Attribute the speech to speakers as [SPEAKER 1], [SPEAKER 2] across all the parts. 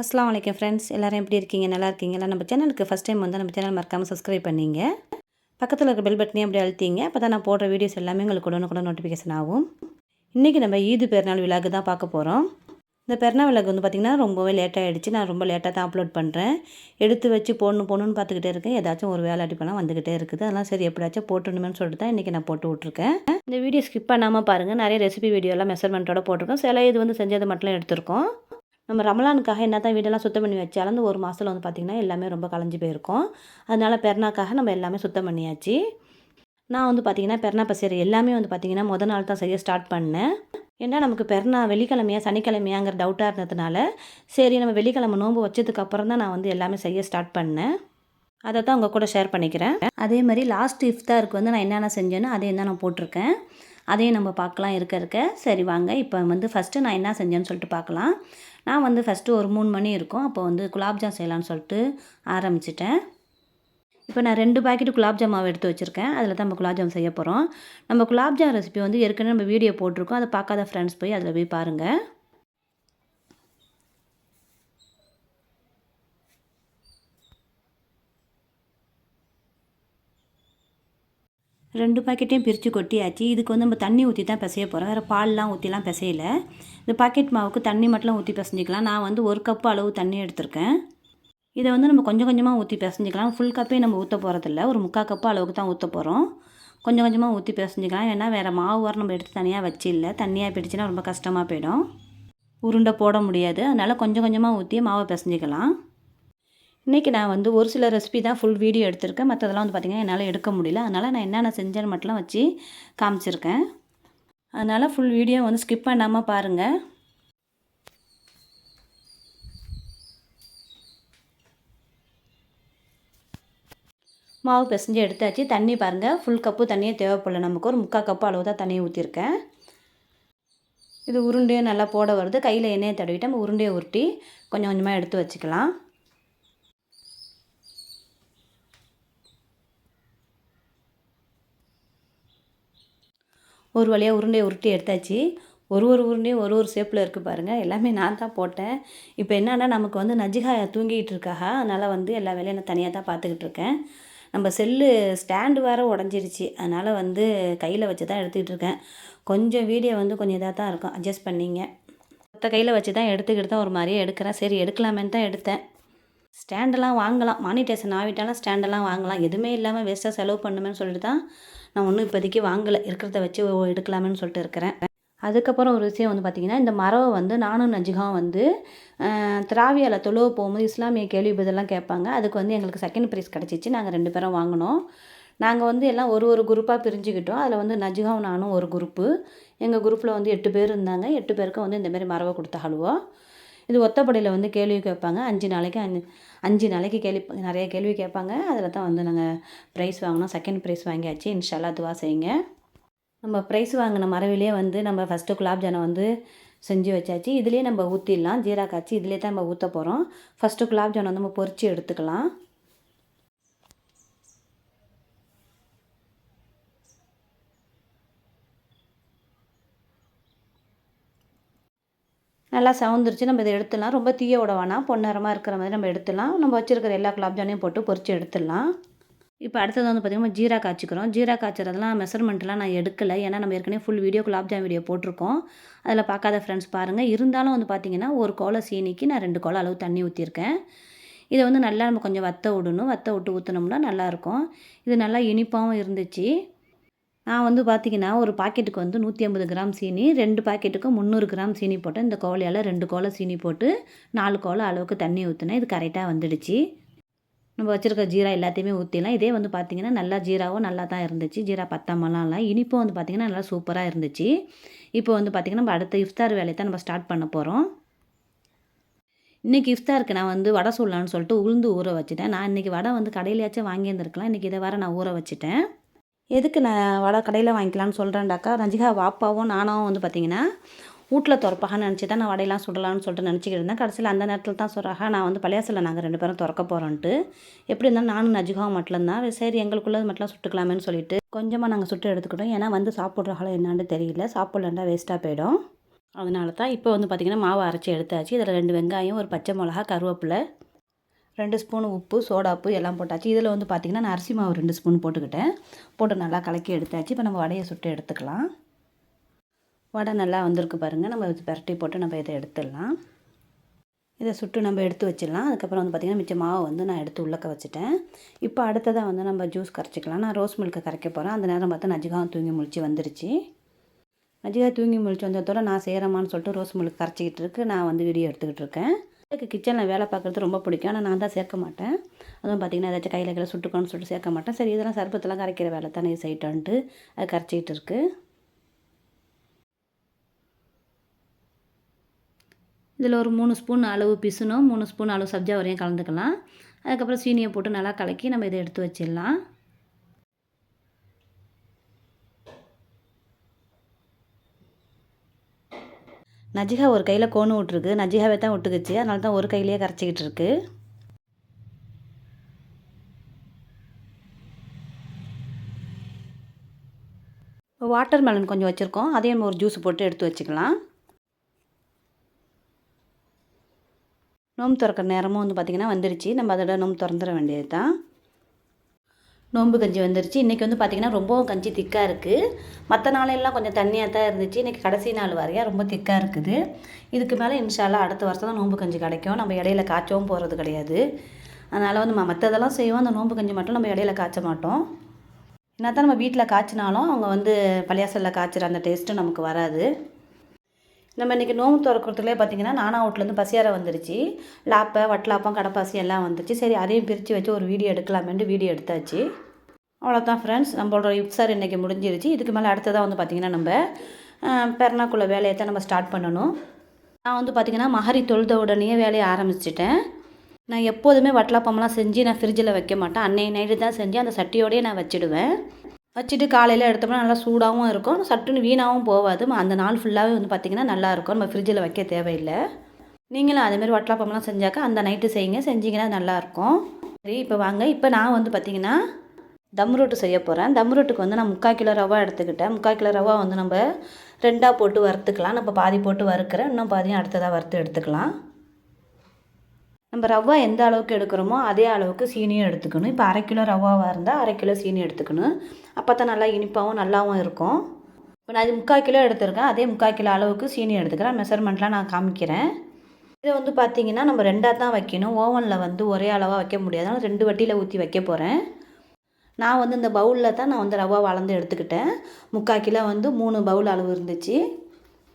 [SPEAKER 1] அஸ்ஸலாமு அலைக்கும் ஃப்ரெண்ட்ஸ், எல்லோரும் எப்படி இருக்கீங்க? நல்லா இருக்கீங்களா? நம்ம சேனலுக்கு ஃபஸ்ட் டைம் வந்து நம்ம சேனல் மறக்காமல் சப்ஸ்கிரைப் பண்ணிங்க. பக்கத்தில் இருக்க பெல் பட்டனையும் அப்படி அழுத்திங்க. அப்போ தான் நான் போடுற வீடியோஸ் எல்லாமே உங்களுக்கு உடனுக்குடன் நோட்டிஃபிகேஷன் ஆகும். இன்றைக்கி நம்ம ஈது பெருநாள் விழாக்கு தான் பார்க்க போகிறோம். இந்த பெருநாள் விழாக்கு வந்து பார்த்திங்கன்னா ரொம்பவே லேட்டாகிடுச்சு. நான் ரொம்ப லேட்டாக தான் அப்லோட் பண்ணுறேன். எடுத்து வச்சு போடணும்னு பார்த்துக்கிட்டே இருக்கேன். ஏதாச்சும் ஒரு வேலை அடிப்பெல்லாம் வந்துக்கிட்டே இருக்குது. அதெல்லாம் சரி எப்படியாச்சும் போட்டுணுமேனு சொல்லிட்டு தான் இன்றைக்கி நான் போட்டு விட்ருக்கேன். இந்த வீடியோ ஸ்கிப் பண்ணாமல் பாருங்கள். நிறைய ரெசிபி வீடியோலாம் மெஷர்மெண்ட்டோட போட்டிருக்கோம். சில இது வந்து செஞ்சது மட்டும் எடுத்திருக்கோம். நம்ம ரமலானுக்காக என்ன தான் வீடெல்லாம் சுத்தம் பண்ணி வச்சாலும் அந்த ஒரு மாதத்தில் வந்து பார்த்திங்கன்னா எல்லாமே ரொம்ப கலைஞ்சி போயிருக்கும். அதனால் பெருநாக்காக நம்ம எல்லாமே சுத்தம் பண்ணியாச்சு. நான் வந்து பார்த்திங்கன்னா பெருநா பசேரி எல்லாமே வந்து பார்த்திங்கன்னா நாள் தான் செய்ய ஸ்டார்ட் பண்ணேன். ஏன்னா நமக்கு பெருநா வெள்ளிக்கிழமையா சனிக்கிழமையாங்கிற டவுட்டாக இருந்ததுனால சரி நம்ம வெள்ளிக்கிழமை நோன்பு வச்சதுக்கப்புறம் தான் நான் வந்து எல்லாமே செய்ய ஸ்டார்ட் பண்ணேன். அதை தான் உங்கள் கூட ஷேர் பண்ணிக்கிறேன். அதே மாதிரி லாஸ்ட் இஃப்தாருக்கு வந்து நான் என்னென்ன செஞ்சேன்னு அதையும் தான் நான் போட்டிருக்கேன். அதையும் நம்ம பார்க்கலாம் இருக்க. சரி வாங்க இப்போ வந்து ஃபஸ்ட்டு நான் என்ன செஞ்சேன்னு சொல்லிட்டு பார்க்கலாம். நான் வந்து ஃபஸ்ட்டு ஒரு 3 மணி இருக்கும். அப்போ வந்து குலாப்ஜாம் செய்யலான்னு சொல்லிட்டு ஆரம்பிச்சிட்டேன். இப்போ நான் 2 பாக்கெட்டு குலாப்ஜாம் மாவு எடுத்து வச்சுருக்கேன். அதில் தான் நம்ம குலாப்ஜாம் செய்ய போகிறோம். நம்ம குலாப்ஜாம் ரெசிபி வந்து ஏற்கனவே நம்ம வீடியோ போட்டிருக்கோம். அதை பார்க்காத ஃப்ரெண்ட்ஸ் போய் அதில் போய் பாருங்கள். ரெண்டு பாக்கெட்டையும் பிரித்து கொட்டியாச்சு. இதுக்கு வந்து நம்ம தண்ணி ஊற்றி தான் பிசைய போகிறோம். வேறு பால்லாம் ஊற்றிலாம் பிசையலை. இந்த பாக்கெட் மாவுக்கு தண்ணி மட்டும் ஊற்றி பிசைஞ்சிக்கலாம். நான் வந்து 1 கப்பு அளவு தண்ணி எடுத்திருக்கேன். இதை வந்து நம்ம கொஞ்சம் கொஞ்சமாக ஊற்றி பிசைஞ்சிக்கலாம். ஃபுல் கப்பே நம்ம ஊற்ற போகிறதில்ல. ஒரு 3/4 கப்பு அளவுக்கு தான் ஊற்ற போகிறோம். கொஞ்சம் கொஞ்சமாக ஊற்றி பிசைஞ்சிக்கலாம். ஏன்னா வேறு மாவு வர நம்ம எடுத்து தனியாக வச்சு இல்லை. தண்ணியாக போயிடுச்சுன்னா ரொம்ப கஷ்டமாக போயிடும். உருண்டை போட முடியாது. அதனால் கொஞ்சம் கொஞ்சமாக ஊற்றி மாவை பிசைஞ்சிக்கலாம். இன்றைக்கி நான் வந்து ஒரு சில ரெசிபி தான் ஃபுல் வீடியோ எடுத்திருக்கேன். மற்றதெல்லாம் வந்து பார்த்திங்கன்னா என்னால் எடுக்க முடியல. அதனால் நான் என்னென்ன செஞ்சேன்னு மட்டும் வச்சு காமிச்சிருக்கேன். அதனால் ஃபுல் வீடியோ வந்து ஸ்கிப் பண்ணாமல் பாருங்கள். மாவு பிசைஞ்சு எடுத்தாச்சு. தண்ணி பாருங்கள், ஃபுல் கப்பு தண்ணியே தேவைப்படல. நமக்கு ஒரு 3/4 கப்பு அளவு தான் தண்ணியை ஊற்றிருக்கேன். இது உருண்டையும் நல்லா போட வருது. கையில் எண்ணெயை தடவிட்டு நம்ம உருண்டையை உருட்டி கொஞ்சம் கொஞ்சமாக எடுத்து வச்சுக்கலாம். ஒரு வழியாக உருண்டையை உருட்டி எடுத்தாச்சு. ஒரு உருண்டையும் ஒரு ஷேப்பில் இருக்குது பாருங்கள். எல்லாமே நான் தான் போட்டேன். இப்போ என்னென்னா நமக்கு வந்து நஜிகா தூங்கிக்கிட்டு இருக்காக. அதனால் வந்து எல்லா வேலையும் நான் தனியாக தான் பார்த்துக்கிட்டு இருக்கேன். நம்ம செல்லு ஸ்டாண்டு வேறு உடஞ்சிருச்சு. அதனால் வந்து கையில் வச்சு தான் எடுத்துக்கிட்டு இருக்கேன். கொஞ்சம் வீடியோ வந்து கொஞ்சம் இதாக தான் இருக்கும், அட்ஜஸ்ட் பண்ணிங்க. மொத்த கையில் வச்சு தான் எடுத்துக்கிட்டு தான் ஒரு மாதிரியே எடுக்கிறேன். சரி எடுக்கலாமேன்னு தான் எடுத்தேன். ஸ்டாண்டெல்லாம் வாங்கலாம், மானிட்டேஷன் ஆகிட்டாலும் ஸ்டாண்டெல்லாம் வாங்கலாம். எதுவுமே இல்லாமல் வேஸ்ட்டாக செலவு பண்ணுமேன்னு சொல்லிட்டு தான் நான் ஒன்றும் இப்போதைக்கு வாங்கலை. இருக்கிறத வச்சு எடுக்கலாமேன்னு சொல்லிட்டு இருக்கிறேன். அதுக்கப்புறம் ஒரு விஷயம் வந்து பார்த்திங்கன்னா, இந்த மரவை வந்து நானும் நஜிகாவும் வந்து திராவியாவில் தொழுவ போகும்போது இஸ்லாமிய கேள்வி பதிலெலாம் கேட்பாங்க. அதுக்கு வந்து எங்களுக்கு செகண்ட் ப்ரைஸ் கிடச்சிச்சு. நாங்கள் 2 பேரும் வாங்கினோம். நாங்கள் வந்து எல்லாம் ஒரு குரூப்பாக பிரிஞ்சுக்கிட்டோம். அதில் வந்து நஜிகாவும் நானும் ஒரு குரூப்பு. எங்கள் குரூப்பில் வந்து 8 பேர் இருந்தாங்க. 8 பேருக்கும் வந்து இந்தமாரி மரவை கொடுத்தாலுவோம். இது ஒத்தப்படையில் வந்து கேள்வி கேட்பாங்க. 5 நாளைக்கு நிறைய கேள்வி கேட்பாங்க. அதில் தான் வந்து நாங்கள் ப்ரைஸ் வாங்கினோம். செகண்ட் ப்ரைஸ் வாங்கியாச்சு. இன்ஷா அல்லாஹ் துவா செய்யுங்க. நம்ம ப்ரைஸ் வாங்கின மரவிலே வந்து நம்ம ஃபஸ்ட்டு குலாப்ஜானை வந்து செஞ்சு வச்சாச்சு. இதிலே நம்ம ஊற்றிடலாம். ஜீரா காய்ச்சி இதிலே தான் நம்ம ஊற்ற போகிறோம். ஃபஸ்ட்டு குலாப்ஜான் வந்து நம்ம பொரித்து எடுத்துக்கலாம். நல்லா சவுந்துருச்சு. நம்ம இதை எடுத்துடலாம். ரொம்ப தீய விட வேணாம். பொன்னரமாக இருக்கிற மாதிரி நம்ம எடுத்துடலாம். நம்ம வச்சுருக்கிற எல்லா குலாப்ஜானையும் போட்டு பொரித்து எடுத்துடலாம். இப்போ அடுத்தது வந்து பார்த்திங்கன்னா ஜீரா காய்ச்சிக்கிறோம். ஜீரா காய்ச்சறதுலாம் மெஷர்மெண்ட்லாம் நான் எடுக்கலை. ஏன்னா நம்ம ஏற்கனவே ஃபுல் வீடியோ குலாப்ஜாம் வீடியோ போட்டிருக்கோம். அதில் பார்க்காத ஃப்ரெண்ட்ஸ் பாருங்கள். இருந்தாலும் வந்து பார்த்திங்கன்னா ஒரு கோலை சீனிக்கு நான் 2 கோலை அளவு தண்ணி ஊற்றிருக்கேன். இதை வந்து நல்லா நம்ம கொஞ்சம் வற்ற விடணும். வற்ற விட்டு ஊற்றினோம்னா நல்லாயிருக்கும். இது நல்லா இனிப்பாகவும் இருந்துச்சு. நான் வந்து பார்த்திங்கன்னா ஒரு பாக்கெட்டுக்கு வந்து 150 கிராம் சீனி, 2 பாக்கெட்டுக்கு 300 கிராம் சீனி போட்டேன். இந்த கோலையால் 2 கோலை சீனி போட்டு 4 கோலை அளவுக்கு தண்ணி ஊற்றினேன். இது கரெக்டாக வந்துடுச்சு. நம்ம வச்சுருக்க ஜீரா எல்லாத்தையுமே ஊற்றிடலாம். இதே வந்து பார்த்திங்கன்னா நல்லா ஜீராவும் நல்லா தான் இருந்துச்சு. ஜீரா பத்தாமலாம் இல்லை. இனிப்பும் வந்து பார்த்திங்கன்னா நல்லா சூப்பராக இருந்துச்சு. இப்போ வந்து பார்த்திங்கன்னா நம்ம அடுத்த இஃப்தார் வேலையை தான் நம்ம ஸ்டார்ட் பண்ண போகிறோம். இன்றைக்கி இஃப்தாருக்கு நான் வந்து வடை சுடலான்னு சொல்லிட்டு உளுந்து ஊற வச்சுட்டேன். நான் இன்றைக்கி வடை வந்து கடையிலையாச்சும் வாங்கியிருந்துருக்கலாம். இன்றைக்கி இதை வேறு நான் ஊற வச்சுட்டேன். எதுக்கு நான் வடை கடையில் வாங்கிக்கலான்னு சொல்கிறேன்டாக்கா, நஜிகா வாப்பாவும் நானும் வந்து பார்த்திங்கன்னா வீட்டில் திறப்பாகன்னு நினச்சி தான் நான் வடையெல்லாம் சுடலான்னு சொல்லிட்டு நினச்சிக்கிட்டு இருந்தேன். கடைசியில் அந்த நேரத்தில் தான் சொல்கிறாங்க நான் வந்து பழையாசில் நாங்கள் 2 பேரும் திறக்க போகிறோன்ட்டு. எப்படி இருந்தாலும் நானும் நஜிகாவும் மட்டும்தான். சரி எங்களுக்குள்ளது மட்டும் சுட்டுக்கலாமேன்னு சொல்லிட்டு கொஞ்சமாக நாங்கள் சுட்டு எடுத்துக்கிட்டோம். ஏன்னா வந்து சாப்பிட்ற காலம் என்னான்னு தெரியல. சாப்பிட்லண்டா வேஸ்ட்டாக போயிடும். அதனால தான் இப்போ வந்து பார்த்திங்கன்னா மாவு அரைச்சி எடுத்தாச்சு. இதில் 2 வெங்காயம், ஒரு பச்சை மிளகா, கருவேப்பிலை, 2 ஸ்பூன் உப்பு, சோடாப்பு எல்லாம் போட்டாச்சு. இதில் வந்து பார்த்திங்கன்னா நான் அரிசி மாவு 2 ஸ்பூன் போட்டுக்கிட்டேன். போட்டு நல்லா கலக்கி எடுத்தாச்சு. இப்போ நம்ம வடையை சுட்டு எடுத்துக்கலாம். வடை நல்லா வந்திருக்கு பாருங்கள். நம்ம பரட்டி போட்டு நம்ம இதை எடுத்துடலாம். இதை சுட்டு நம்ம எடுத்து வச்சிடலாம். அதுக்கப்புறம் வந்து பார்த்திங்கன்னா மிச்ச மாவை வந்து நான் எடுத்து உள்ளக்க வச்சுட்டேன். இப்போ அடுத்ததாக வந்து நம்ம ஜூஸ் கரைச்சிக்கலாம். நான் ரோஸ் மில்க்கை கரைக்க போகிறேன். அந்த நேரம் பார்த்தா நஜிகாவும் தூங்கி முழிச்சு வந்துருச்சு. நஜிகா தூங்கி முழிச்சு வந்ததோட நான் செய்கிறேம்மான்னு சொல்லிட்டு ரோஸ் மில்க் கரைச்சிக்கிட்டு இருக்கு. நான் வந்து வீடியோ எடுத்துக்கிட்டு இருக்கேன். எனக்கு கிச்சனில் வேலை பார்க்குறது ரொம்ப பிடிக்கும். ஆனால் நான் தான் சேர்க்க மாட்டேன். அதுவும் பார்த்திங்கன்னா ஏதாச்சும் கையில் சுட்டுக்கணும்னு சொல்லிட்டு சேர்க்க மாட்டேன். சரி இதெல்லாம் சர்பத்தெல்லாம் கரைக்கிற வேலை தானே செய்யிட்டோன்ட்டு அது கரைச்சிக்கிட்டு இருக்குது. இதில் ஒரு 3 ஸ்பூன் அளவு பிசுனும் 3 ஸ்பூன் அளவு சப்ஜா வரையும் கலந்துக்கலாம். அதுக்கப்புறம் சீனியை போட்டு நல்லா கலக்கி நம்ம இதை எடுத்து வச்சிடலாம். நஜிகா ஒரு கையில் கோணு விட்டுருக்கு. நஜிகாவே தான் விட்டுக்குச்சு. அதனால தான் ஒரு கையிலேயே கரைச்சிக்கிட்டு இருக்கு. வாட்டர் மெலன் கொஞ்சம் வச்சுருக்கோம். அதையும் ஒரு ஜூஸ் போட்டு எடுத்து வச்சுக்கலாம். நோம்பு திறக்கிற நேரமும் வந்து பார்த்திங்கன்னா வந்துருச்சு. நம்ம அதோட நோம்பு திறந்துட வேண்டியது தான். நோம்பு கஞ்சி வந்துருச்சு. இன்றைக்கி வந்து பார்த்திங்கன்னா ரொம்பவும் கஞ்சி திக்காக இருக்குது. மற்ற நாளெல்லாம் கொஞ்சம் தண்ணியாக தான் இருந்துச்சு. இன்றைக்கி கடைசி நாள் வரையா ரொம்ப திக்காக இருக்குது. இதுக்கு மேலே இன்ஷால்லா அடுத்த வருஷம் தான் நோம்பு கஞ்சி கிடைக்கும். நம்ம இடையில காய்ச்சவும் போகிறது கிடையாது. அதனால் வந்து மற்றதெல்லாம் செய்வோம். அந்த நோம்பு கஞ்சி மட்டும் நம்ம இடையில காய்ச்ச மாட்டோம். என்ன தான் நம்ம வீட்டில் காய்ச்சினாலும் அவங்க வந்து பள்ளியாசலில் காய்ச்சிற அந்த டேஸ்ட்டு நமக்கு வராது. நம்ம இன்றைக்கி நோம்பு திறக்கிறதுலே பார்த்திங்கன்னா நானா வீட்லேருந்து பசியார வந்துருச்சு. லாப்பை, வட்டலாப்பம், கடப்பாசி எல்லாம் வந்துச்சு. சரி அதையும் பிரித்து வச்சு ஒரு வீடியோ எடுக்கலாமேன்ட்டு வீடியோ எடுத்தாச்சு. அவ்வளோதான் ஃப்ரெண்ட்ஸ், நம்மளோட இஃப்தார் இன்றைக்கி முடிஞ்சிருச்சு. இதுக்கு மேலே அடுத்ததாக வந்து பார்த்திங்கன்னா நம்ம பெருநாக்குள்ள வேலையை தான் நம்ம ஸ்டார்ட் பண்ணணும். நான் வந்து பார்த்திங்கன்னா மஹரி தொழுத உடனே வேலையை ஆரம்பிச்சிட்டேன். நான் எப்போதுமே வட்டலாப்பம்லாம் செஞ்சு நான் ஃப்ரிட்ஜில் வைக்க மாட்டேன். அன்னைய நைட்டு தான் செஞ்சு அந்த சட்டியோடையே நான் வச்சுடுவேன். வச்சுட்டு காலையில் எடுத்தோம்னா நல்லா சூடாகவும் இருக்கும், சட்டுன்னு வீணாகவும் போகாது. அந்த நாள் ஃபுல்லாகவே வந்து பார்த்திங்கன்னா நல்லாயிருக்கும். நம்ம ஃப்ரிட்ஜில் வைக்க தேவையில்லை. நீங்களும் அதேமாதிரி வட்டலாப்பம்லாம் செஞ்சாக்கா அந்த நைட்டு செய்யுங்க, செஞ்சிங்கன்னா நல்லாயிருக்கும். சரி இப்போ வாங்க. இப்போ நான் வந்து பார்த்திங்கன்னா தம் ரொட்டு செய்ய போகிறேன். தம் ரொட்டுக்கு வந்து நான் 3/4 கிலோ ரவா எடுத்துக்கிட்டேன். 3/4 கிலோ ரவா வந்து நம்ம 2ஆக போட்டு வறுத்துக்கலாம். நம்ம பாதி போட்டு வறுக்கிறேன், இன்னும் பாதியும் அடுத்ததாக வறுத்து எடுத்துக்கலாம். நம்ம ரவா எந்த அளவுக்கு எடுக்கிறோமோ அதே அளவுக்கு சீனியும் எடுத்துக்கணும். இப்போ 1/2 கிலோ ரவாவாக இருந்தால் 1/2 கிலோ சீனி எடுத்துக்கணும். அப்போ தான் நல்லா இனிப்பாகவும் நல்லாவும் இருக்கும். இப்போ நான் இது 3/4 கிலோ எடுத்துருக்கேன். அதே 3/4 கிலோ அளவுக்கு சீனி எடுத்துக்கிறேன். மெஷர்மெண்ட்லாம் நான் காமிக்கிறேன். இதை வந்து பார்த்திங்கன்னா நம்ம 2ஆக தான் வைக்கணும். ஓவனில் வந்து ஒரே அளவாக வைக்க முடியாது. அதனால் 2 வட்டியில் ஊற்றி வைக்க போகிறேன். நான் வந்து இந்த பவுலில் தான் நான் வந்து ரவா வளர்ந்து எடுத்துக்கிட்டேன். 3/4 கிலோ வந்து 3 பவுல் அளவு இருந்துச்சு.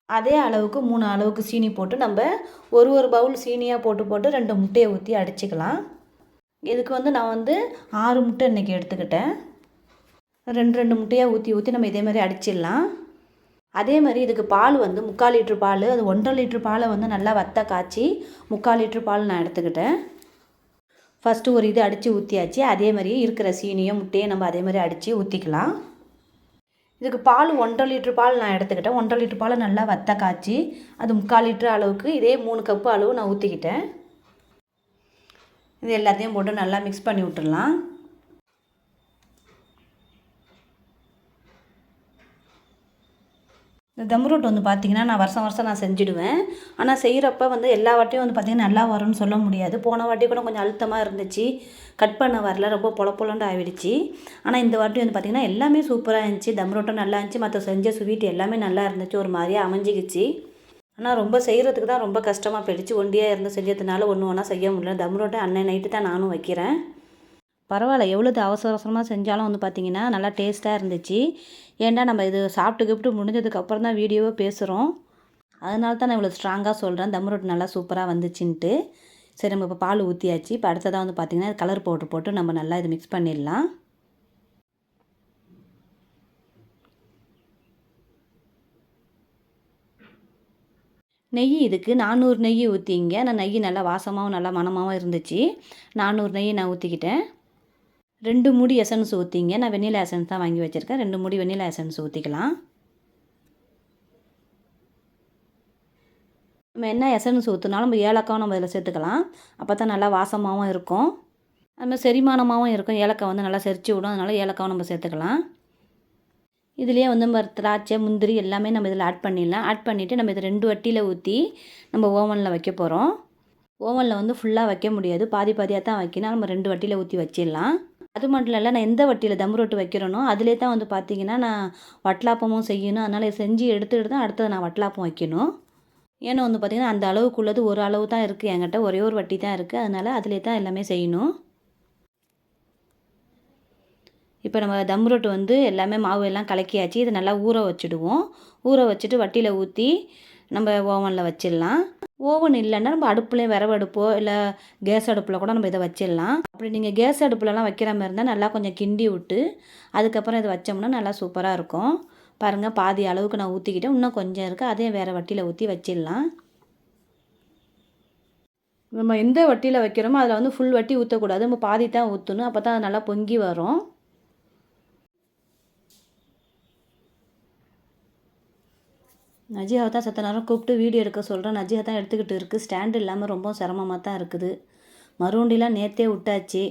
[SPEAKER 1] அதே அளவுக்கு 3 அளவுக்கு சீனி போட்டு நம்ம ஒரு பவுல் சீனியாக போட்டு 2 முட்டையை ஊற்றி அடிச்சுக்கலாம். இதுக்கு வந்து நான் வந்து 6 முட்டை இன்றைக்கி எடுத்துக்கிட்டேன். 2 முட்டையாக ஊற்றி நம்ம இதே மாதிரி அடிச்சிடலாம். அதே மாதிரி இதுக்கு பால் வந்து 3/4 லிட்ரு பால், அது 1.5 லிட்ரு பாலை வந்து நல்லா வத்த காய்ச்சி 3/4 லிட்ரு பால் நான் எடுத்துக்கிட்டேன். ஃபஸ்ட்டு ஒரு இது அடித்து ஊற்றியாச்சு. அதே மாதிரி இருக்கிற சீனியும் முட்டையும் நம்ம அதே மாதிரி அடித்து ஊற்றிக்கலாம். இதுக்கு பால் 1.5 லிட்ரு பால் நான் எடுத்துக்கிட்டேன். 1.5 லிட்ரு பாலை நல்லா வத்த காய்ச்சி அது 3/4 லிட்ரு அளவுக்கு இதே 3 கப்பு அளவு நான் ஊற்றிக்கிட்டேன். இது எல்லாத்தையும் போட்டு நல்லா மிக்ஸ் பண்ணி விட்டுடலாம். இந்த தம் ரொட்டி வந்து பார்த்திங்கன்னா நான் வருஷம் நான் செஞ்சுடுவேன். ஆனால் செய்கிறப்ப வந்து எல்லா வாட்டியும் வந்து பார்த்திங்கன்னா நல்லா வரும்னு சொல்ல முடியாது. போன வாட்டி கூட கொஞ்சம் அழுத்தமாக இருந்துச்சு, கட் பண்ண வரல, ரொம்ப பொலண்டு ஆகிடுச்சு. ஆனால் இந்த வாட்டி வந்து பார்த்திங்கன்னா எல்லாமே சூப்பராக இருந்துச்சு. தம் ரொட்டும் நல்லா இருந்துச்சு, மற்ற செஞ்ச ஸ்வீட் எல்லாமே நல்லா இருந்துச்சு, ஒரு மாதிரியாக அமைஞ்சிக்கிச்சு. ஆனால் ரொம்ப செய்கிறதுக்கு தான் ரொம்ப கஷ்டமாக போயிடுச்சு. ஒண்டியாக இருந்து செஞ்சதுனால ஒன்றா செய்ய முடியல. தம் ரொட்டி அன்னைய நைட்டு தான் நானும் வைக்கிறேன். பரவாயில்ல, எவ்வளோது அவசரமாக செஞ்சாலும் வந்து பார்த்திங்கன்னா நல்லா டேஸ்ட்டாக இருந்துச்சு. ஏன்டா நம்ம இது சாப்பிட்டு முடிஞ்சதுக்கப்புறம் தான் வீடியோவே பேசுகிறோம். அதனால தான் நான் இவ்வளோ ஸ்ட்ராங்காக சொல்கிறேன். தம் ரொட்டி நல்லா சூப்பராக வந்துச்சுன்ட்டு. சரி நம்ம இப்போ பால் ஊற்றியாச்சு. இப்போ அடுத்ததாக வந்து பார்த்திங்கன்னா கலர் பவுட்ரு போட்டு நம்ம நல்லா இது மிக்ஸ் பண்ணிடலாம். நெய் இதுக்கு 400 நெய் ஊற்றிங்க. நான் நெய் நல்லா வாசமாகவும் நல்லா மணமாகவும் இருந்துச்சு. 400 நெய் நான் ஊற்றிக்கிட்டேன். 2 மூடி எசன்ஸ் ஊற்றிங்க. நான் வெண்ணிலா எசன்ஸ் தான் வாங்கி வச்சுருக்கேன். 2 மூடி வெண்ணிலா எசன்ஸ் ஊற்றிக்கலாம். நம்ம என்ன எசன்ஸ் ஊற்றினாலும் நம்ம ஏலக்காவும் நம்ம இதில் சேர்த்துக்கலாம். அப்போ தான் நல்லா வாசமாகவும் இருக்கும், அதுமாதிரி செரிமானமாகவும் இருக்கும். ஏலக்காய் வந்து நல்லா செரிச்சு விடும், அதனால் ஏலக்காவும் நம்ம சேர்த்துக்கலாம். இதுலேயே வந்து நம்ம திராட்சை முந்திரி எல்லாமே நம்ம இதில் ஆட் பண்ணிடலாம். ஆட் பண்ணிவிட்டு நம்ம இதை 2 வட்டியில் ஊற்றி நம்ம ஓவனில் வைக்க போகிறோம். ஓவனில் வந்து ஃபுல்லாக வைக்க முடியாது, பாதி பாதியாக தான் வைக்கணும். நம்ம 2 வட்டியில் ஊற்றி வச்சிடலாம். அது மட்டும் இல்லை, நான் எந்த வட்டியில் தம் ரொட்டி வைக்கிறேனோ அதிலே தான் வந்து பார்த்திங்கன்னா நான் வட்டலாப்பமும் செய்யணும். அதனால் செஞ்சு எடுத்துக்கிட்டு தான் அடுத்தது நான் வட்டலாப்பம் வைக்கணும். ஏன்னா வந்து பார்த்திங்கன்னா அந்த அளவுக்குள்ளது ஒரு அளவு தான் இருக்குது என்கிட்ட, ஒரே ஒரு வட்டி தான் இருக்குது. அதனால் அதிலே தான் எல்லாமே செய்யணும். இப்போ நம்ம தம் ரொட்டி வந்து எல்லாமே மாவு எல்லாம் கலக்கியாச்சு. இதை நல்லா ஊற வச்சுடுவோம். ஊற வச்சுட்டு வட்டியில் ஊற்றி நம்ம ஓவனில் வச்சிடலாம். ஓவன் இல்லைன்னா நம்ம அடுப்புலேயே விறகு அடுப்போ இல்லை கேஸ் அடுப்பில் கூட நம்ம இதை வச்சிடலாம். அப்படி நீங்கள் கேஸ் அடுப்புலலாம் வைக்கிற மாதிரி இருந்தால் நல்லா கொஞ்சம் கிண்டி விட்டு அதுக்கப்புறம் இதை வச்சோம்னா நல்லா சூப்பராக இருக்கும். பாருங்கள், பாதி அளவுக்கு நான் ஊற்றிக்கிட்டேன், இன்னும் கொஞ்சம் இருக்குது, அதையும் வேறு வட்டியில் ஊற்றி வச்சிடலாம். நம்ம எந்த வட்டியில் வைக்கிறோமோ அதில் வந்து ஃபுல் வட்டி ஊற்றக்கூடாது, நம்ம பாதி தான் ஊற்றணும். அப்போ தான் அது நல்லா பொங்கி வரும். நஜியாவை தான் சத்த நேரம் கூப்பிட்டு வீடியோ எடுக்க சொல்கிறேன். நஜியா தான் எடுத்துக்கிட்டு இருக்குது. ஸ்டாண்டு இல்லாமல் ரொம்ப சிரமமாக தான் இருக்குது. மருண்டிலாம் நேற்றே விட்டாச்சு.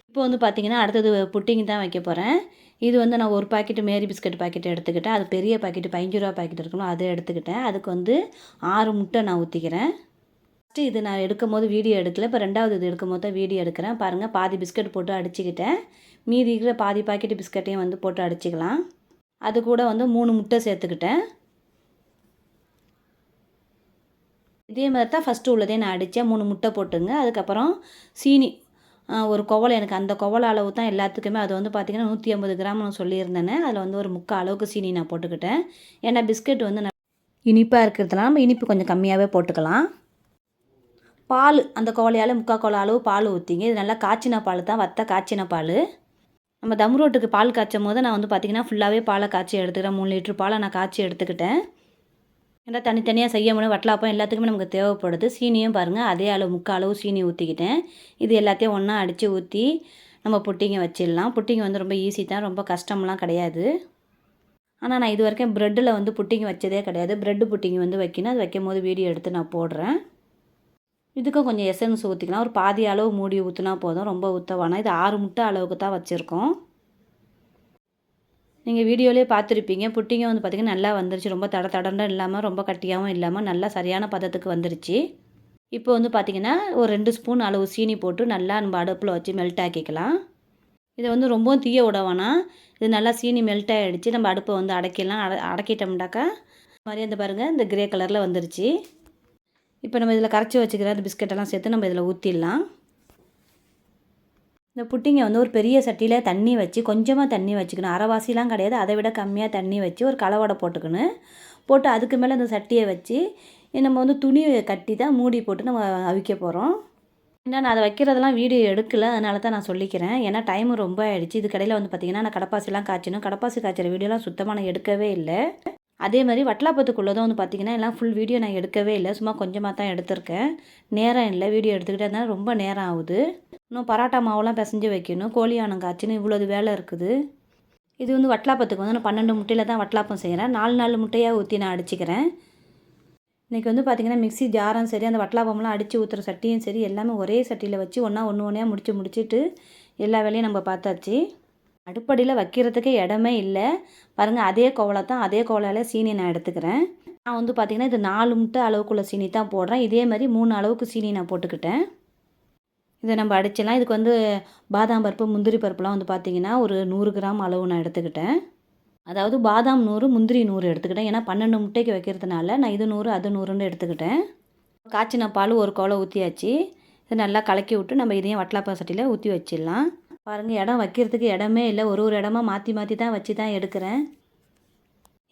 [SPEAKER 1] இப்போ வந்து பார்த்திங்கன்னா அடுத்தது புட்டிங் தான் வைக்க போகிறேன். இது வந்து நான் ஒரு பாக்கெட்டு மேரி பிஸ்கட் பாக்கெட் எடுத்துக்கிட்டேன். அது பெரிய பாக்கெட்டு 15 ரூபா பாக்கெட் இருக்கணும், அதை எடுத்துக்கிட்டேன். அதுக்கு வந்து 6 முட்டை நான் ஊற்றிக்கிறேன். ஃபஸ்ட்டு இது நான் எடுக்கும் போது வீடியோ எடுக்கல, இப்போ 2வது இது எடுக்கும் போது தான் வீடியோ எடுக்கிறேன். பாருங்கள், பாதி பிஸ்கட் போட்டு அடிச்சுக்கிட்டேன். மீதி இருக்கிற பாதி பாக்கெட்டு பிஸ்கட்டையும் வந்து போட்டு அடிச்சுக்கலாம். அது கூட வந்து 3 முட்டை சேர்த்துக்கிட்டேன். இதே மாதிரி தான் ஃபஸ்ட்டு உள்ளதே நான் அடித்தேன். 3 முட்டை போட்டுங்க. அதுக்கப்புறம் சீனி ஒரு குவளை, எனக்கு அந்த குவளை அளவு தான் எல்லாத்துக்குமே. அது வந்து பார்த்திங்கன்னா 150 கிராம்னு சொல்லியிருந்தேனே, அதில் வந்து ஒரு 3/4 அளவுக்கு சீனி நான் போட்டுக்கிட்டேன். ஏன்னா பிஸ்கட் வந்து இனிப்பாக இருக்கிறதுனால நம்ம இனிப்பு கொஞ்சம் கம்மியாகவே போட்டுக்கலாம். பால் அந்த குவளையால் 3/4 குவளை அளவு பால் ஊற்றிங்க. இது நல்லா காய்ச்சின பால் தான், வத்த காய்ச்சின பால். நம்ம தம் ரோட்டுக்கு பால் காய்ச்சும் போது நான் வந்து பார்த்திங்கன்னா ஃபுல்லாகவே பாலை காய்ச்சி எடுத்துக்கிறேன். 3 லிட்டர் பாலை நான் காய்ச்சி எடுத்துக்கிட்டேன். ஏன்னா தனித்தனியாக செய்ய முடியும், வட்டலாப்பம் எல்லாத்துக்குமே நமக்கு தேவைப்படுது. சீனியும் பாருங்கள், அதே அளவு 3/4 அளவு சீனி ஊற்றிக்கிட்டேன். இது எல்லாத்தையும் ஒன்றா அடித்து ஊற்றி நம்ம புட்டிங்க வச்சிடலாம். புட்டிங்க வந்து ரொம்ப ஈஸி தான், ரொம்ப கஷ்டம்லாம் கிடையாது. ஆனால் நான் இது வரைக்கும் ப்ரெட்டில் வந்து புட்டிங்க வச்சதே கிடையாது. ப்ரெட்டு புட்டிங்க வந்து வைக்கணும். அது வைக்கும் போது வீடியோ எடுத்து நான் போடுறேன். இதுக்கும் கொஞ்சம் எசன்ஸ் ஊற்றிக்கலாம். ஒரு பாதி அளவு மூடி ஊற்றினா போதும், ரொம்ப ஊற்ற வேணாம். இது 6 முட்டை அளவுக்கு தான் வச்சுருக்கோம். நீங்கள் வீடியோலேயே பார்த்துருப்பீங்க. புட்டிங்க வந்து பார்த்திங்கன்னா நல்லா வந்துருச்சு. ரொம்ப தடன்னு இல்லாமல் ரொம்ப கட்டியாகவும் இல்லாமல் நல்லா சரியான பதத்துக்கு வந்துருச்சு. இப்போ வந்து பார்த்திங்கன்னா ஒரு 2 ஸ்பூன் அளவு சீனி போட்டு நல்லா நம்ம அடுப்பில் வச்சு மெல்ட் ஆக்கிக்கலாம். இதை வந்து ரொம்பவும் தீய விட வேணாம். இது நல்லா சீனி மெல்ட் ஆகிடுச்சு. நம்ம அடுப்பை வந்து அடக்கிடலாம். அடக்கிட்டோம்னாக்கா மாதிரி அந்த பாருங்கள், இந்த கிரே கலரில் வந்துருச்சு. இப்போ நம்ம இதில் கரைச்சி வச்சுக்கிற அந்த பிஸ்கட்டெல்லாம் சேர்த்து நம்ம இதில் ஊற்றிடலாம். இந்த புட்டிங்க வந்து ஒரு பெரிய சட்டியில் தண்ணி வச்சு கொஞ்சமாக தண்ணி வச்சுக்கணும். அரைவாசிலாம் கிடையாது, அதை விட கம்மியாக தண்ணி வச்சு ஒரு கலவடை போட்டுக்கணும். போட்டு அதுக்கு மேலே அந்த சட்டியை வச்சு நம்ம வந்து துணி கட்டி தான் மூடி போட்டு நம்ம அவிக்க போகிறோம். ஏன்னா நான் அதை வைக்கிறதெல்லாம் வீடியோ எடுக்கலை, அதனால தான் நான் சொல்லிக்கிறேன். ஏன்னா டைமு ரொம்ப ஆகிடுச்சு. இது கடையில் வந்து பார்த்திங்கன்னா நான் கடப்பாசிலாம் காய்ச்சணும். கடப்பாசி காய்ச்சிற வீடியோலாம் சுத்தமாக நான் எடுக்கவே இல்லை. அதே மாதிரி வட்டலாப்பத்துக்குள்ளதும் வந்து பார்த்திங்கன்னா எல்லாம் ஃபுல் வீடியோ நான் எடுக்கவே இல்லை, சும்மா கொஞ்சமாக தான் எடுத்திருக்கேன். நேரம் இல்லை, வீடியோ எடுத்துக்கிட்டே இருந்தாலும் ரொம்ப நேரம் ஆகுது. இன்னும் பரோட்டா மாவுலாம் பிசைஞ்சு வைக்கணும், கோழியானம் காய்ச்சின்னு இவ்வளோது வேலை இருக்குது. இது வந்து வட்டலாப்பத்துக்கு வந்து நான் 12 முட்டையில் தான் வட்டலாப்பம் செய்கிறேன். 4 முட்டையாக ஊற்றி நான் அடிச்சுக்கிறேன். இன்றைக்கி வந்து பார்த்திங்கன்னா மிக்ஸி ஜாரும் சரி, அந்த வட்டலாப்பம்லாம் அடித்து ஊற்றுற சட்டியும் சரி, எல்லாமே ஒரே சட்டியில் வச்சு ஒன்றையாக முடிச்சுட்டு எல்லா வேலையும் நம்ம பார்த்தாச்சு. அடுப்படியில் வைக்கிறதுக்கு இடமே இல்லை. பாருங்கள், அதே குவளை தான், அதே குவளையில் சீனி நான் எடுத்துக்கிறேன். நான் வந்து பார்த்திங்கன்னா இது 4 முட்டை அளவுக்குள்ள சீனி தான் போடுறேன். இதே மாதிரி 3 அளவுக்கு சீனி நான் போட்டுக்கிட்டேன். இதை நம்ம அடிச்சிடலாம். இதுக்கு வந்து பாதாம் பருப்பு முந்திரி பருப்புலாம் வந்து பார்த்திங்கன்னா ஒரு 100 கிராம் அளவு நான் எடுத்துக்கிட்டேன். அதாவது பாதாம் 100 முந்திரி 100 எடுத்துக்கிட்டேன். ஏன்னா 12 முட்டைக்கு வைக்கிறதுனால நான் இது 100 அது 100ன்னு எடுத்துக்கிட்டேன். காய்ச்சின பால் ஒரு குவளை ஊற்றியாச்சு. இதை நல்லா கலக்கி விட்டு நம்ம இதையும் வட்டலாப்பம் சட்டியில் ஊற்றி வச்சிடலாம். பாருங்கள், இடம் வைக்கிறதுக்கு இடமே இல்லை, ஒரு இடமா மாற்றி தான் வச்சு தான் எடுக்கிறேன்.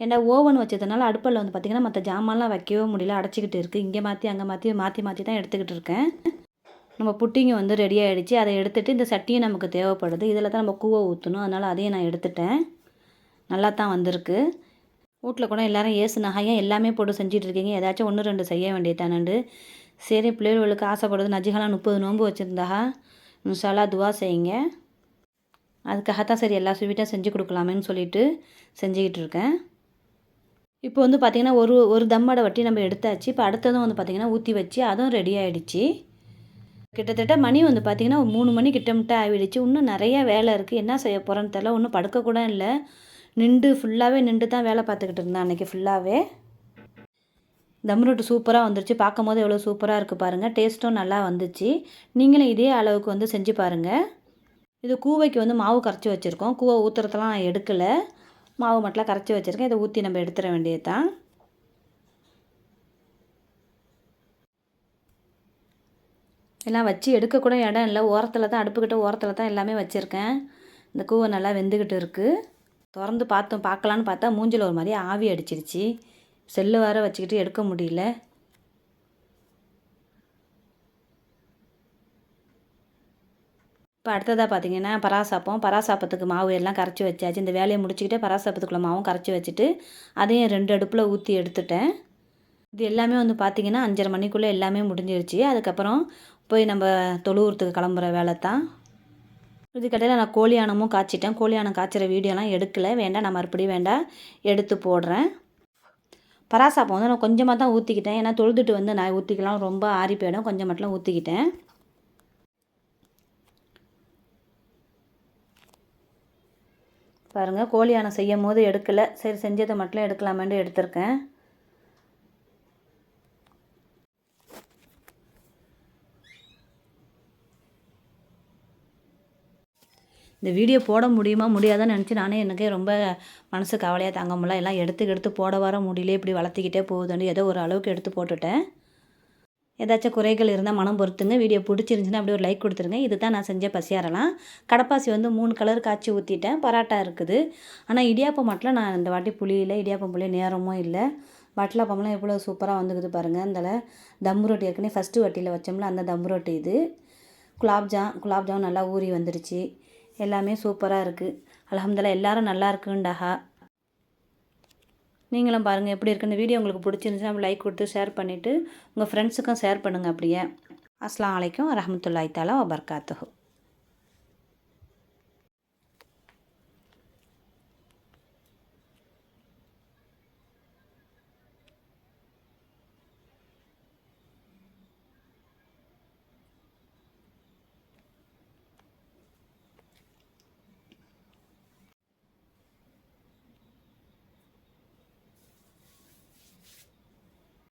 [SPEAKER 1] ஏன்னா ஓவன் வச்சதுனால அடுப்பில் வந்து பார்த்திங்கன்னா மற்ற ஜாமான்லாம் வைக்கவே முடியல, அடைச்சிக்கிட்டு இருக்குது. இங்கே மாற்றி அங்கே மாற்றி தான் எடுத்துக்கிட்டு இருக்கேன். நம்ம புட்டிங்க வந்து ரெடி ஆகிடுச்சு. அதை எடுத்துகிட்டு இந்த சட்டியும் நமக்கு தேவைப்படுது. இதில் தான் நம்ம கூவை ஊற்றணும், அதனால் அதையும் நான் எடுத்துட்டேன். நல்லா தான் வந்திருக்கு. வீட்டில் கூட எல்லோரும் நகையும் எல்லாமே போட்டு செஞ்சிட்ருக்கீங்க, ஏதாச்சும் 1 2 செய்ய வேண்டியதானண்டு. சரி, பிள்ளைகளுக்கு ஆசைப்படுறது. நஜிகலாம் 30 நோன்பு வச்சுருந்தா இன்ஷால்லா துவா செய்யுங்க. அதுக்காகத்தான் சரி எல்லா ஸ்வீட்டும் செஞ்சு கொடுக்கலாமேன்னு சொல்லிட்டு செஞ்சுக்கிட்டு இருக்கேன். இப்போ வந்து பார்த்திங்கன்னா ஒரு தம்மடை வட்டி நம்ம எடுத்தாச்சு. இப்போ அடுத்ததும் வந்து பார்த்திங்கன்னா ஊற்றி வச்சு அதுவும் ரெடி ஆகிடுச்சு. கிட்டத்தட்ட மணி வந்து பார்த்திங்கன்னா 3 மணி கிட்டமிட்ட ஆகிடுச்சு. இன்னும் நிறையா வேலை இருக்குது, என்ன செய்ய போகிறேன்னு தெரியல. ஒன்றும் படுக்கக்கூட இல்லை. ஃபுல்லாகவே நின்று தான் வேலை பார்த்துக்கிட்டு இருந்தேன் அன்றைக்கி ஃபுல்லாகவே. தம் ரொட்டி சூப்பராக வந்துருச்சு. பார்க்கும் போது எவ்வளோ சூப்பராக இருக்குது பாருங்கள். டேஸ்ட்டும் நல்லா வந்துச்சு. நீங்களும் இதே அளவுக்கு வந்து செஞ்சு பாருங்கள். இது கூவைக்கு வந்து மாவு கரைச்சி வச்சுருக்கோம். கூவை ஊற்றுறதெல்லாம் நான் எடுக்கலை, மாவு மட்டும் கரைச்சி வச்சுருக்கேன். இதை ஊற்றி நம்ம எடுத்துட வேண்டியது தான். எல்லாம் வச்சு எடுக்கக்கூட இடம் இல்லை, ஓரத்தில் தான், அடுப்புக்கிட்ட ஓரத்தில் தான் எல்லாமே வச்சுருக்கேன். இந்த கூவை நல்லா வெந்துக்கிட்டு இருக்குது. திறந்து பார்க்கலான்னு பார்த்தா மூஞ்சில் ஒரு மாதிரி ஆவி அடிச்சிருச்சு. செல்லு வேறு வச்சுக்கிட்டு எடுக்க முடியல. இப்போ அடுத்ததாக பார்த்தீங்கன்னா பராசாப்பத்துக்கு மாவு எல்லாம் கரைச்சி வச்சாச்சு. இந்த வேலையை முடிச்சுக்கிட்டே பராசாப்பத்துக்குள்ள மாவும் கரைச்சி வச்சுட்டு அதையும் 2 அடுப்பில் ஊற்றி எடுத்துட்டேன். இது எல்லாமே வந்து பார்த்திங்கன்னா 5:30 மணிக்குள்ளே எல்லாமே முடிஞ்சிருச்சு. அதுக்கப்புறம் போய் நம்ம தொழுவுறதுக்கு கிளம்புற வேலை தான். இதுக்கடையில் நான் கோழியானமும் காய்ச்சிட்டேன். கோழியானம் காய்ச்சிற வீடியோலாம் எடுக்கலை, வேண்டாம் நான் மறுபடியும் வேண்டாம் எடுத்து போடுறேன். பராசாப்பம் வந்து நான் கொஞ்சமாக தான் ஊற்றிக்கிட்டேன். ஏன்னா தொழுதுட்டு வந்து நான் ஊற்றிக்கலாம், ரொம்ப ஆறி போயிடும். கொஞ்சம் மட்டும் ஊற்றிக்கிட்டேன். பாருங்கள், கோழியானம் செய்யும் போது எடுக்கலை, சரி செஞ்சதை மட்டும் எடுக்கலாமேன்னு எடுத்திருக்கேன். இந்த வீடியோ போட முடியுமா முடியாதான்னு நினச்சி நானே எனக்கே ரொம்ப மனசு கவலையாக தாங்க முடியல. எல்லாம் எடுத்து போட வர முடியல, இப்படி வளர்த்திக்கிட்டே போகுதுன்னு ஏதோ ஒரு அளவுக்கு எடுத்து போட்டுட்டேன். ஏதாச்சும் குறைகள் இருந்தால் மனம் பொறுத்துங்க. வீடியோ பிடிச்சிருந்துச்சின்னா அப்படியே ஒரு லைக் கொடுத்துருங்க. இது தான் நான் செஞ்ச பசியாரெல்லாம். கடப்பாசி வந்து 3 கலர் காய்ச்சி ஊற்றிட்டேன். பராட்டா இருக்குது. ஆனால் இடியாப்பம் மட்டும் நான் இந்த வாட்டி புளியில் இடியாப்பம் புளிய நேரமும் இல்லை. வட்டலாப்பம்லாம் எவ்வளோ சூப்பராக வந்துக்குது பாருங்கள். அதில் தம் ரொட்டி ஏற்கனவே ஃபஸ்ட்டு வட்டியில் வச்சோம்ல, அந்த தம் ரொட்டி இது. குலாப்ஜாம் நல்லா ஊறி வந்துடுச்சு. எல்லாமே சூப்பராக இருக்குது. அல்ஹம்துலில்லாஹ் எல்லோரும் நல்லா இருக்குண்டாஹா. நீங்களும் பாருங்கள் எப்படி இருக்குது. இந்த வீடியோ உங்களுக்கு பிடிச்சிருந்துச்சுன்னா லைக் கொடுத்து ஷேர் பண்ணிவிட்டு உங்கள் ஃப்ரெண்ட்ஸுக்கும் ஷேர் பண்ணுங்கள் அப்படியே. அஸ்ஸலாமு அலைக்கும் வரஹ்மத்துல்லாஹி தஆலா வபரகாத்துஹு.